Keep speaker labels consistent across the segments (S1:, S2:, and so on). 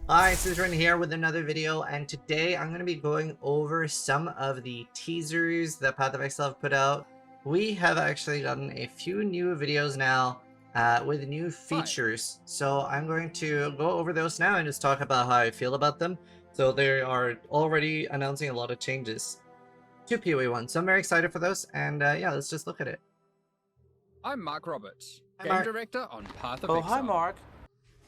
S1: Hi, Zizaran here with another video, and today I'm going to be going over some of the teasers that Path of Exile have put out. We have actually gotten a few new videos now with new features, so I'm going to go over those now and just talk about how I feel about them. So they are already announcing a lot of changes to PoE 1, so I'm very excited for those, and yeah, let's just look at it.
S2: I'm Mark Roberts,
S1: Hi,
S2: Game
S1: Mark.
S2: Director on Path of
S3: Oh,
S2: Exile.
S3: hi, Mark.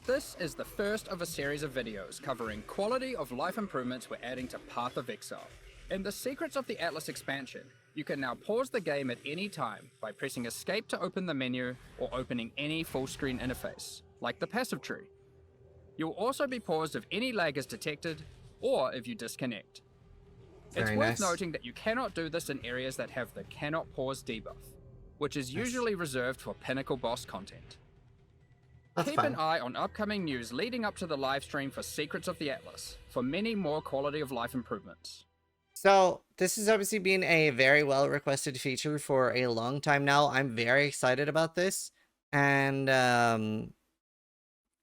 S2: This is the first of a series of videos covering quality of life improvements we're adding to Path of Exile. In the Secrets of the Atlas expansion, you can now pause the game at any time by pressing escape to open the menu or opening any full-screen interface, like the passive tree. You'll also be paused if any lag is detected or if you disconnect. It's
S1: Very
S2: worth
S1: nice.
S2: noting that you cannot do this in areas that have the cannot pause debuff, which is usually reserved for pinnacle boss content.
S1: That's
S2: Keep
S1: fun.
S2: an eye on upcoming news leading up to the livestream for Secrets of the Atlas for many more quality of life improvements.
S1: So this has obviously been a very well requested feature for a long time now. I'm very excited about this, and I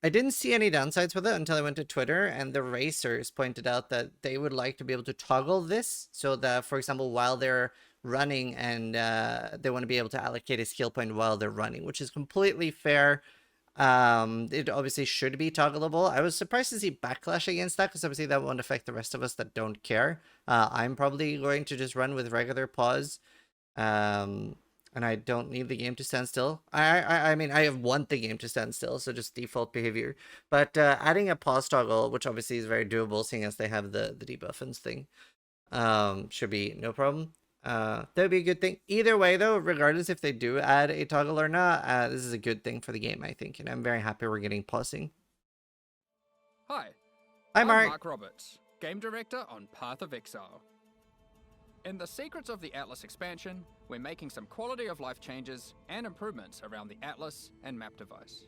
S1: didn't see any downsides with it until I went to Twitter, and the racers pointed out that they would like to be able to toggle this so that, for example, while they're running and they want to be able to allocate a skill point while they're running, which is completely fair. It obviously should be toggleable. I was surprised to see backlash against that because obviously that won't affect the rest of us that don't care. I'm probably going to just run with regular pause. And I don't need the game to stand still. I mean, I have want the game to stand still, so just default behavior. But adding a pause toggle, which obviously is very doable, seeing as they have the debuff and thing, should be no problem. That would be a good thing. Either way, though, regardless if they do add a toggle or not, this is a good thing for the game, I think, and I'm very happy we're getting pausing.
S2: Hi,
S1: Hi,
S2: I'm
S1: Mark.
S2: Mark Roberts, Game Director on Path of Exile. In the Secrets of the Atlas expansion, we're making some quality of life changes and improvements around the Atlas and map device.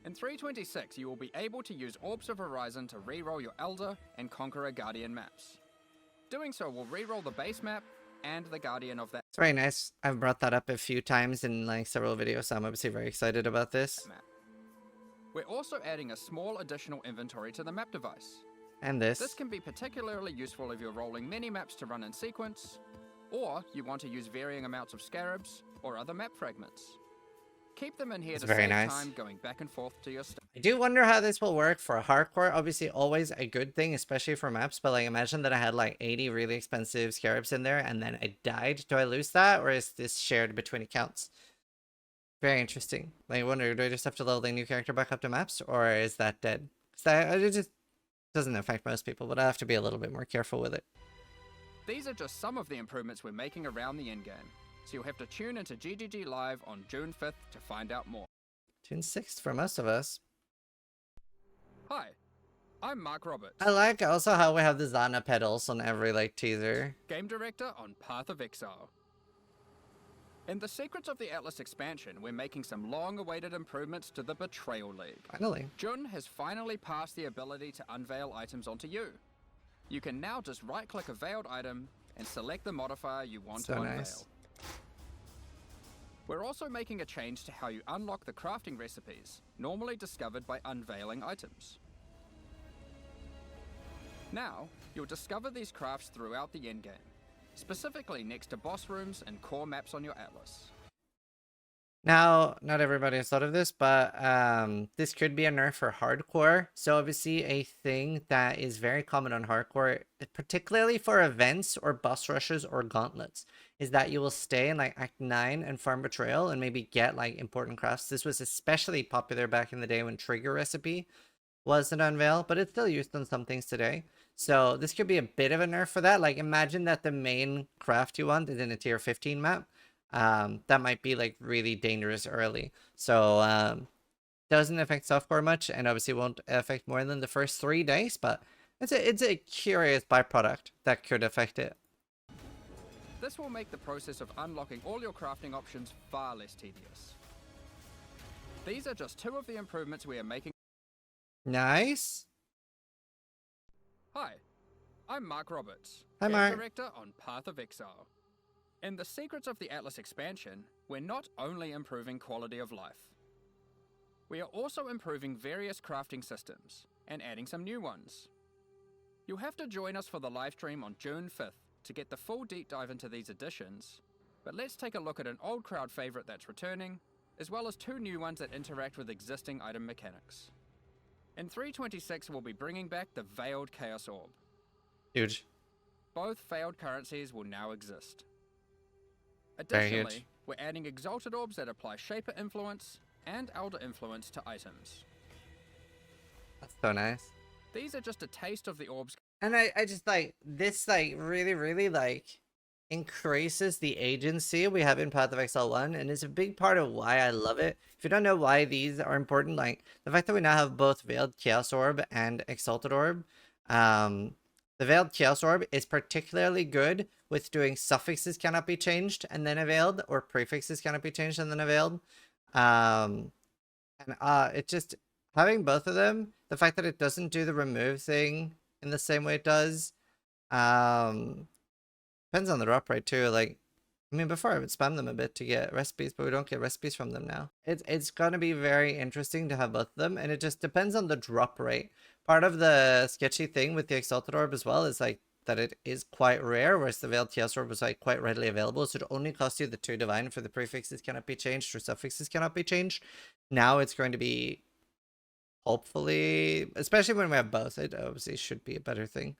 S2: In 3.26, you will be able to use Orbs of Horizon to reroll your Elder and Conqueror Guardian maps. Doing so will reroll the base map and the Guardian of that
S1: It's very nice. I've brought that up a few times in like several videos, so I'm obviously very excited about this.
S2: map. We're also adding a small additional inventory to the map device.
S1: And this.
S2: This can be particularly useful if you're rolling many maps to run in sequence, or you want to use varying amounts of scarabs or other map fragments. Keep them in here
S1: It's
S2: to
S1: very
S2: save
S1: nice.
S2: time going back and forth to your stuff.
S1: I do wonder how this will work for hardcore. Obviously, always a good thing, especially for maps. But like, imagine that I had like 80 really expensive scarabs in there, and then I died. Do I lose that, or is this shared between accounts? Very interesting. Like, I wonder, do I just have to load a new character back up to maps, or is that dead? Because it just doesn't affect most people, but I have to be a little bit more careful with it.
S2: These are just some of the improvements we're making around the endgame, so you'll have to tune into GGG Live on June 5th to find out more.
S1: June 6th for most of us.
S2: Hi, I'm Mark Roberts.
S1: I like also how we have the Zana pedals on every like teaser.
S2: Game Director on Path of Exile. In the Secrets of the Atlas expansion, we're making some long-awaited improvements to the Betrayal League.
S1: Finally.
S2: Jun has finally passed the ability to unveil items onto you. You can now just right-click a veiled item and select the modifier you want to unveil.
S1: Nice.
S2: We're also making a change to how you unlock the crafting recipes, normally discovered by unveiling items. Now, you'll discover these crafts throughout the endgame, specifically next to boss rooms and core maps on your atlas.
S1: Now, not everybody has thought of this, but this could be a nerf for hardcore. So obviously a thing that is very common on hardcore, particularly for events or boss rushes or gauntlets, is that you will stay in like Act 9 and farm Betrayal and maybe get like important crafts. This was especially popular back in the day when Trigger Recipe wasn't unveiled, but it's still used on some things today. So this could be a bit of a nerf for that. Like imagine that the main craft you want is in a tier 15 map. That might be like really dangerous early. So doesn't affect softcore much, and obviously won't affect more than the first 3 days, but it's a curious byproduct that could affect it.
S2: This will make the process of unlocking all your crafting options far less tedious. These are just two of the improvements we are making.
S1: Nice.
S2: Hi, I'm Mark Roberts,
S1: Hi,
S2: Game
S1: Mark.
S2: Director on Path of Exile. In the Secrets of the Atlas expansion, we're not only improving quality of life. We are also improving various crafting systems, and adding some new ones. You'll have to join us for the live stream on June 5th to get the full deep dive into these additions, but let's take a look at an old crowd favourite that's returning, as well as 2 new ones that interact with existing item mechanics. In 3.26 we'll be bringing back the Veiled Chaos Orb.
S1: Huge.
S2: Both failed currencies will now exist.
S1: Very
S2: Additionally,
S1: huge.
S2: we're adding Exalted Orbs that apply Shaper Influence and Elder Influence to items.
S1: That's so nice.
S2: These are just a taste of the orbs.
S1: And I just like this, like really like increases the agency we have in Path of Exile 1, and is a big part of why I love it. If you don't know why these are important, like the fact that we now have both Veiled Chaos Orb and Exalted Orb. The Veiled Chaos Orb is particularly good with doing suffixes cannot be changed and then availed, or prefixes cannot be changed and then availed. It just, having both of them, the fact that it doesn't do the remove thing in the same way it does, depends on the drop rate too. Like, I mean, before I would spam them a bit to get recipes, but we don't get recipes from them now. It's gonna be very interesting to have both of them, and it just depends on the drop rate. Part of the sketchy thing with the Exalted Orb as well is like that it is quite rare, whereas the Veiled Chaos Orb was like quite readily available, so it only costs you the 2 divine for the prefixes cannot be changed or suffixes cannot be changed. Now it's going to be, hopefully, especially when we have both, it obviously should be a better thing.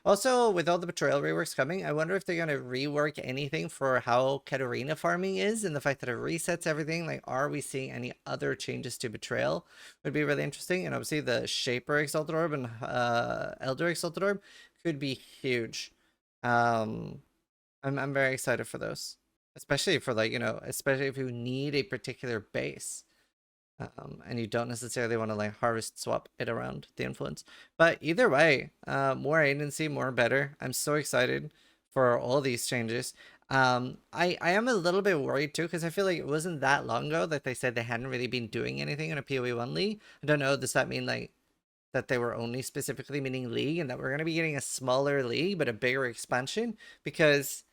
S1: Also, with all the Betrayal reworks coming, I wonder if they're going to rework anything for how Katarina farming is, and the fact that it resets everything. Like, are we seeing any other changes to Betrayal? Would be really interesting. And obviously the Shaper Exalted Orb and Elder Exalted Orb could be huge. I'm very excited for those, especially for, like, you know, especially if you need a particular base. And you don't necessarily want to like harvest swap it around the influence. But either way, more agency, more better. I'm so excited for all these changes. I am a little bit worried too, because I feel like it wasn't that long ago that they said they hadn't really been doing anything in a PoE 1 league. I don't know, does that mean like that they were only specifically meaning league, and that we're going to be getting a smaller league but a bigger expansion? Because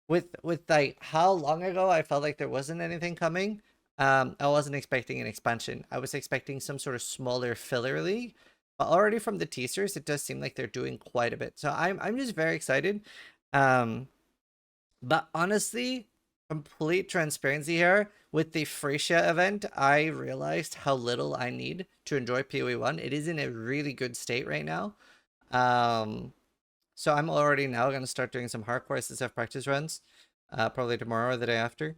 S1: with like how long ago I felt like there wasn't anything coming, I wasn't expecting an expansion. I was expecting some sort of smaller filler league, but already from the teasers, it does seem like they're doing quite a bit. So I'm just very excited. But honestly, complete transparency here, with the Frisia event, I realized how little I need to enjoy PoE 1. It is in a really good state right now. So I'm already now going to start doing some hardcore SSF practice runs, probably tomorrow or the day after.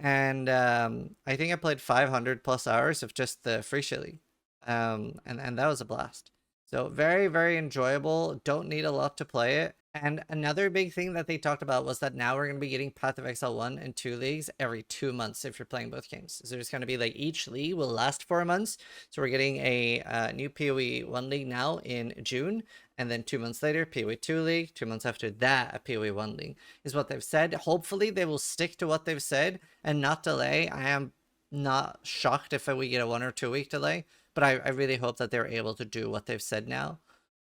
S1: And I think I played 500 plus hours of just the Frisia League. And that was a blast. So very, very enjoyable. Don't need a lot to play it. And another big thing that they talked about was that now we're going to be getting Path of Exile 1 and 2 leagues every 2 months if you're playing both games. So there's going to be like each league will last 4 months. So we're getting a new PoE 1 league now in June. And then 2 months later, PoE 2 league. 2 months after that, a PoE 1 league is what they've said. Hopefully they will stick to what they've said and not delay. I am not shocked if we get a 1 or 2 week delay, but I really hope that they're able to do what they've said now.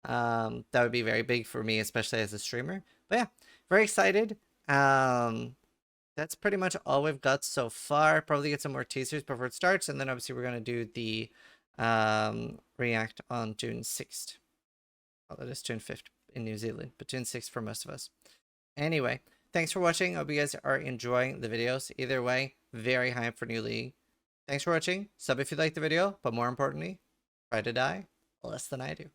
S1: That would be very big for me, especially as a streamer. But yeah, very excited. That's pretty much all we've got so far. Probably get some more teasers before it starts, and then obviously we're going to do the react on June 6th. Well, it is June 5th in New Zealand, but June 6th for most of us. Anyway, thanks for watching. Hope you guys are enjoying the videos. Either way, very hyped for New League. Thanks for watching. Sub if you liked the video, but more importantly, try to die less than I do.